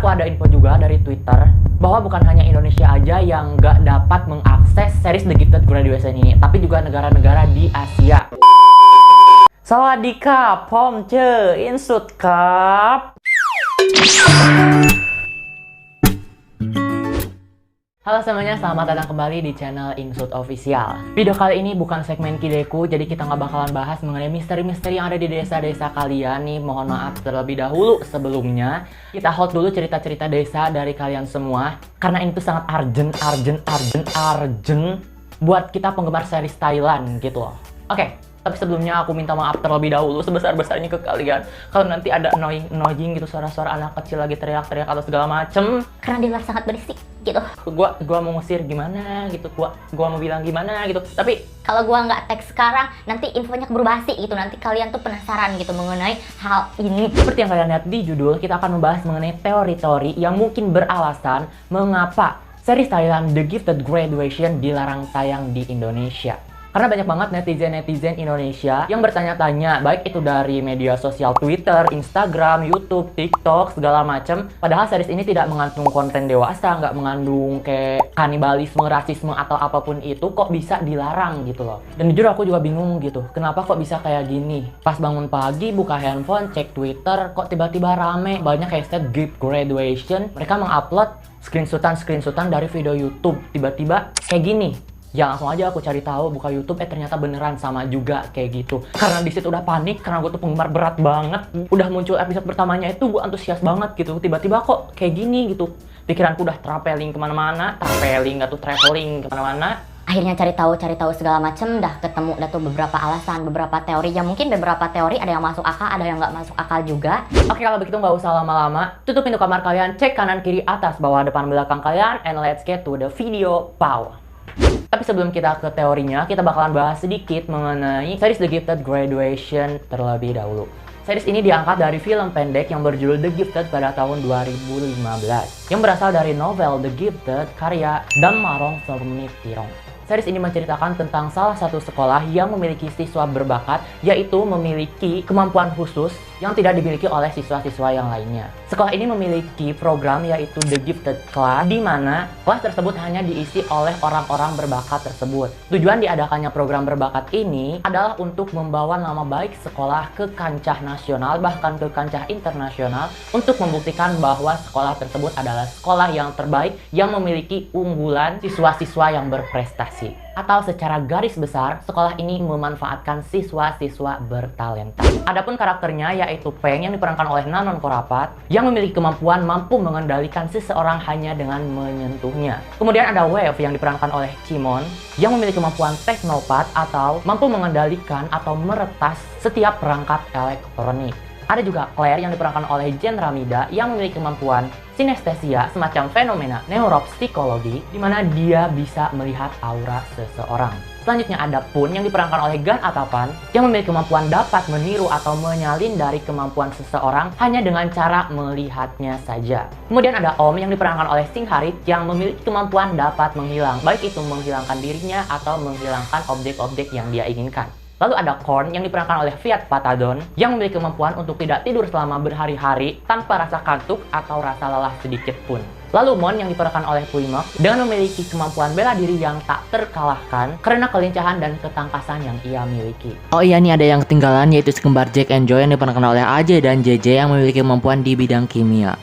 aku ada info juga dari Twitter bahwa bukan hanya Indonesia aja yang nggak dapat mengakses series The Gifted Graduation ini, tapi juga negara-negara di Asia. Sawadika, Pom Ce, Insut Kap. Halo semuanya, selamat datang kembali di channel Insut Official. Video kali ini bukan segmen Kideku, jadi kita nggak bakalan bahas mengenai misteri-misteri yang ada di desa-desa kalian nih. Mohon maaf terlebih dahulu sebelumnya. Kita hold dulu cerita-cerita desa dari kalian semua, karena ini tuh sangat urgent buat kita penggemar series Thailand gitu loh. Oke. Tapi sebelumnya aku minta maaf terlebih dahulu sebesar-besarnya ke kalian kalau nanti ada annoying gitu, suara-suara anak kecil lagi teriak-teriak atau segala macem. Karena di luar sangat berisik gitu. Gua mau ngusir gimana gitu, gua mau bilang gimana gitu. Tapi kalau gua nggak tag sekarang, nanti infonya keburu basi gitu. Nanti kalian tuh penasaran gitu mengenai hal ini. Seperti yang kalian lihat di judul, kita akan membahas mengenai teori-teori yang mungkin beralasan mengapa series Thailand The Gifted Graduation dilarang tayang di Indonesia. Karena banyak banget netizen-netizen Indonesia yang bertanya-tanya, baik itu dari media sosial Twitter, Instagram, YouTube, TikTok, segala macem. Padahal series ini tidak mengandung konten dewasa, nggak mengandung kayak kanibalisme, rasisme, atau apapun itu, kok bisa dilarang gitu loh. Dan jujur aku juga bingung gitu, kenapa kok bisa kayak gini? Pas bangun pagi, buka handphone, cek Twitter, kok tiba-tiba rame, banyak hashtag Gift Graduation. Mereka mengupload screenshotan dari video YouTube, tiba-tiba kayak gini. Ya langsung aja aku cari tahu, buka YouTube, ternyata beneran sama juga kayak gitu. Karena di situ udah panik, karena gue tuh penggemar berat banget. Udah muncul episode pertamanya itu gue antusias banget gitu. Tiba-tiba kok kayak gini gitu. Pikiranku udah traveling kemana-mana, traveling kemana-mana. Akhirnya cari tahu segala macem, dah ketemu dah tuh beberapa alasan, beberapa teori. Ya mungkin beberapa teori ada yang masuk akal, ada yang nggak masuk akal juga. Oke, kalau begitu nggak usah lama-lama. Tutup pintu kamar kalian, cek kanan, kiri, atas, bawah, depan, belakang kalian, and let's get to the video. Pow! Tapi sebelum kita ke teorinya, kita bakalan bahas sedikit mengenai series The Gifted Graduation terlebih dahulu. Series ini diangkat dari film pendek yang berjudul The Gifted pada tahun 2015, yang berasal dari novel The Gifted karya Dammarong Sormitirong. Series ini menceritakan tentang salah satu sekolah yang memiliki siswa berbakat, yaitu memiliki kemampuan khusus yang tidak dimiliki oleh siswa-siswa yang lainnya. Sekolah ini memiliki program yaitu The Gifted Class, di mana kelas tersebut hanya diisi oleh orang-orang berbakat tersebut. Tujuan diadakannya program berbakat ini adalah untuk membawa nama baik sekolah ke kancah nasional, bahkan ke kancah internasional, untuk membuktikan bahwa sekolah tersebut adalah sekolah yang terbaik yang memiliki unggulan siswa-siswa yang berprestasi. Atau secara garis besar, sekolah ini memanfaatkan siswa-siswa bertalenta. Adapun karakternya yaitu Peng yang diperankan oleh Nanon Korapat, yang memiliki kemampuan mampu mengendalikan seseorang hanya dengan menyentuhnya. Kemudian ada Wave yang diperankan oleh Chimon, yang memiliki kemampuan teknopat atau mampu mengendalikan atau meretas setiap perangkat elektronik. Ada juga Claire yang diperankan oleh Jen Ramida yang memiliki kemampuan sinestesia, semacam fenomena neuropsikologi, di mana dia bisa melihat aura seseorang. Selanjutnya ada Pun yang diperankan oleh Gan Atapan yang memiliki kemampuan dapat meniru atau menyalin dari kemampuan seseorang hanya dengan cara melihatnya saja. Kemudian ada Om yang diperankan oleh Sing Harit yang memiliki kemampuan dapat menghilang, baik itu menghilangkan dirinya atau menghilangkan objek-objek yang dia inginkan. Lalu ada Korn yang diperankan oleh Fiat Patadon yang memiliki kemampuan untuk tidak tidur selama berhari-hari tanpa rasa kantuk atau rasa lelah sedikit pun. Lalu Mon yang diperankan oleh Puimok dengan memiliki kemampuan bela diri yang tak terkalahkan karena kelincahan dan ketangkasan yang ia miliki. Oh iya, nih ada yang ketinggalan, yaitu sekembar Jack and Joy yang diperankan oleh AJ dan JJ yang memiliki kemampuan di bidang kimia.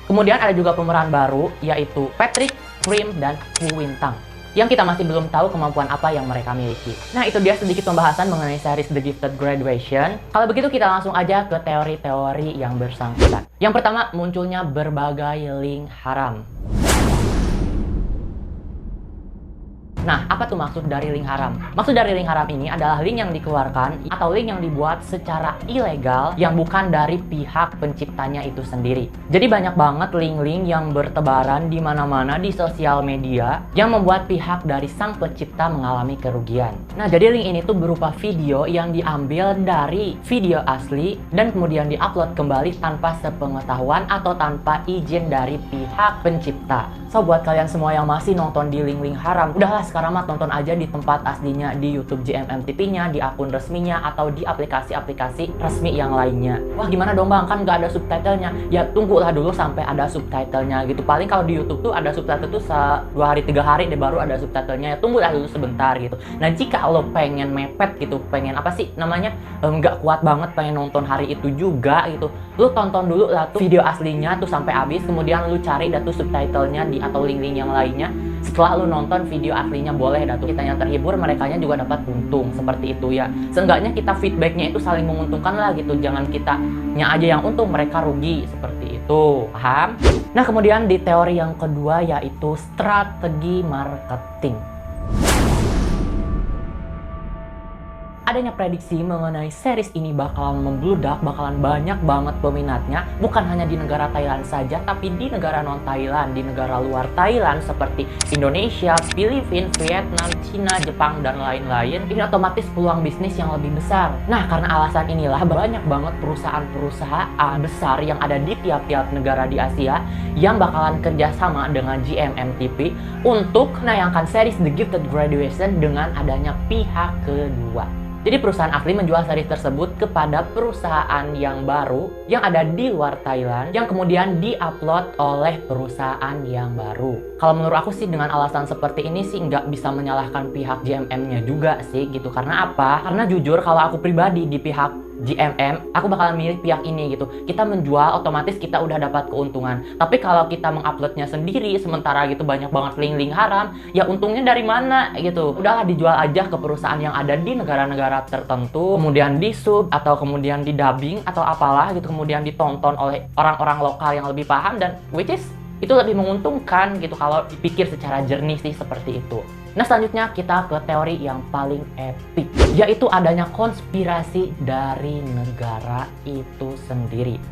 Kemudian ada juga pemeran baru yaitu Patrick, Prim, dan Hu Wintang, yang kita masih belum tahu kemampuan apa yang mereka miliki. Nah, itu dia sedikit pembahasan mengenai series The Gifted Graduation. Kalau begitu kita langsung aja ke teori-teori yang bersangkutan. Yang pertama, munculnya berbagai link haram. Nah, apa tuh maksud dari link haram? Maksud dari link haram ini adalah link yang dikeluarkan atau link yang dibuat secara ilegal yang bukan dari pihak penciptanya itu sendiri. Jadi banyak banget link-link yang bertebaran di mana-mana di sosial media yang membuat pihak dari sang pencipta mengalami kerugian. Nah, jadi link ini tuh berupa video yang diambil dari video asli dan kemudian diupload kembali tanpa sepengetahuan atau tanpa izin dari pihak pencipta. So, buat kalian semua yang masih nonton di link-link haram, udahlah sekarang mah tonton aja di tempat aslinya, di YouTube GMM TV-nya, di akun resminya, atau di aplikasi-aplikasi resmi yang lainnya. Wah gimana dong bang, kan nggak ada subtitlenya. Ya tunggulah dulu sampai ada subtitlenya gitu. Paling kalau di YouTube tuh ada subtitle tuh 2 hari 3 hari deh baru ada subtitlenya. Ya tunggulah dulu sebentar gitu. Nah jika lo pengen mepet gitu, pengen apa sih namanya, nggak kuat banget pengen nonton hari itu juga gitu, lo tonton dulu lah tuh video aslinya tuh sampai habis, kemudian lo cari dah tuh subtitlenya di atau link-link yang lainnya. Setelah lu nonton video aslinya boleh dah tuh kitanya terhibur, merekanya juga dapat untung, seperti itu ya. Seenggaknya kita feedbacknya itu saling menguntungkan lah gitu, jangan kitanya aja yang untung mereka rugi, seperti itu, paham? Nah kemudian di teori yang kedua yaitu strategi marketing. Adanya prediksi mengenai series ini bakalan membludak, bakalan banyak banget peminatnya, bukan hanya di negara Thailand saja, tapi di negara non-Thailand, di negara luar Thailand seperti Indonesia, Filipina, Vietnam, Cina, Jepang, dan lain-lain. Ini otomatis peluang bisnis yang lebih besar. Nah, karena alasan inilah banyak banget perusahaan-perusahaan besar yang ada di tiap-tiap negara di Asia yang bakalan kerjasama dengan GMM TV untuk menayangkan series The Gifted Graduation dengan adanya pihak kedua. Jadi perusahaan asli menjual series tersebut kepada perusahaan yang baru yang ada di luar Thailand yang kemudian diupload oleh perusahaan yang baru. Kalau menurut aku sih dengan alasan seperti ini sih nggak bisa menyalahkan pihak GMM-nya juga sih gitu. Karena apa? Karena jujur kalau aku pribadi di pihak GMM, aku bakalan milih pihak ini gitu. Kita menjual, otomatis kita udah dapat keuntungan. Tapi kalau kita menguploadnya sendiri, sementara gitu banyak banget link-link haram, ya untungnya dari mana gitu. Udahlah dijual aja ke perusahaan yang ada di negara-negara tertentu, kemudian di sub atau kemudian di dubbing atau apalah gitu, kemudian ditonton oleh orang-orang lokal yang lebih paham, dan which is itu lebih menguntungkan gitu kalau dipikir secara jernih sih, seperti itu. Nah selanjutnya kita ke teori yang paling epic, yaitu adanya konspirasi dari negara itu sendiri.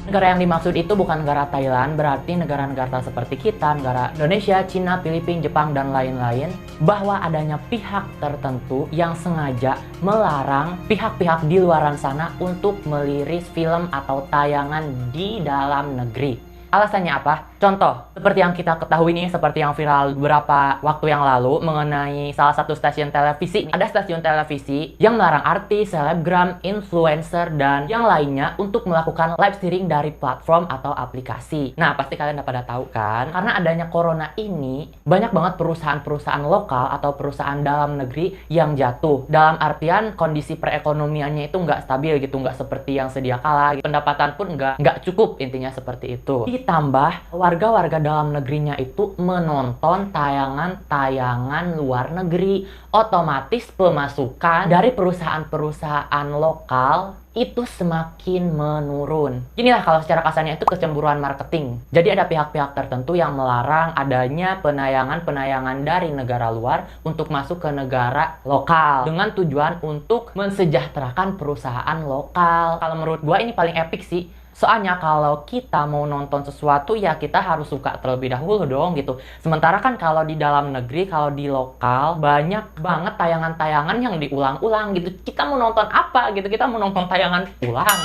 Negara yang dimaksud itu bukan negara Thailand, berarti negara-negara seperti kita, negara Indonesia, Cina, Filipina, Jepang, dan lain-lain, bahwa adanya pihak tertentu yang sengaja melarang pihak-pihak di luaran sana untuk meliris film atau tayangan di dalam negeri. Alasannya apa? Contoh, seperti yang kita ketahui nih, seperti yang viral beberapa waktu yang lalu mengenai salah satu stasiun televisi. Ada stasiun televisi yang melarang artis, selebgram, influencer, dan yang lainnya untuk melakukan live streaming dari platform atau aplikasi. Nah, pasti kalian udah pada tahu kan? Karena adanya corona ini, banyak banget perusahaan-perusahaan lokal atau perusahaan dalam negeri yang jatuh. Dalam artian kondisi perekonomiannya itu nggak stabil gitu, nggak seperti yang sedia kala. Pendapatan pun nggak cukup, intinya seperti itu. Ditambah warga-warga dalam negerinya itu menonton tayangan-tayangan luar negeri, otomatis pemasukan dari perusahaan-perusahaan lokal itu semakin menurun. Inilah kalau secara kasarnya itu kecemburuan marketing. Jadi ada pihak-pihak tertentu yang melarang adanya penayangan-penayangan dari negara luar untuk masuk ke negara lokal dengan tujuan untuk mensejahterakan perusahaan lokal. Kalau menurut gua ini paling epic sih. Soalnya kalau kita mau nonton sesuatu ya kita harus suka terlebih dahulu dong gitu. Sementara kan kalau di dalam negeri, kalau di lokal banyak banget tayangan-tayangan yang diulang-ulang gitu. Kita mau nonton apa gitu, kita mau nonton tayangan ulang.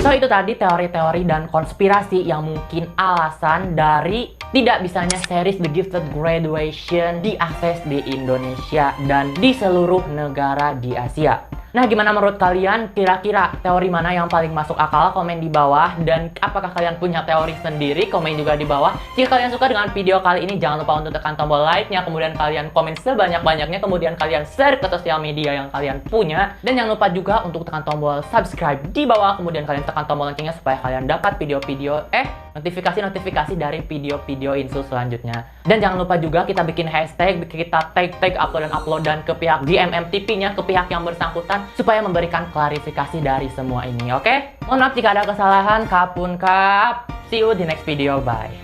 So itu tadi teori-teori dan konspirasi yang mungkin alasan dari tidak bisanya series The Gifted Graduation diakses di Indonesia dan di seluruh negara di Asia. Nah, gimana menurut kalian? Kira-kira teori mana yang paling masuk akal? Komen di bawah. Dan apakah kalian punya teori sendiri? Komen juga di bawah. Jika kalian suka dengan video kali ini, jangan lupa untuk tekan tombol like-nya. Kemudian kalian komen sebanyak-banyaknya. Kemudian kalian share ke sosial media yang kalian punya. Dan jangan lupa juga untuk tekan tombol subscribe di bawah. Kemudian kalian tekan tombol loncengnya supaya kalian dapat video-video notifikasi-notifikasi dari video-video Insul selanjutnya. Dan jangan lupa juga kita bikin hashtag, kita tag upload dan ke pihak GMM TV-nya, ke pihak yang bersangkutan, supaya memberikan klarifikasi dari semua ini, oke? Mohon maaf jika ada kesalahan, kapun kap. See you di next video, bye.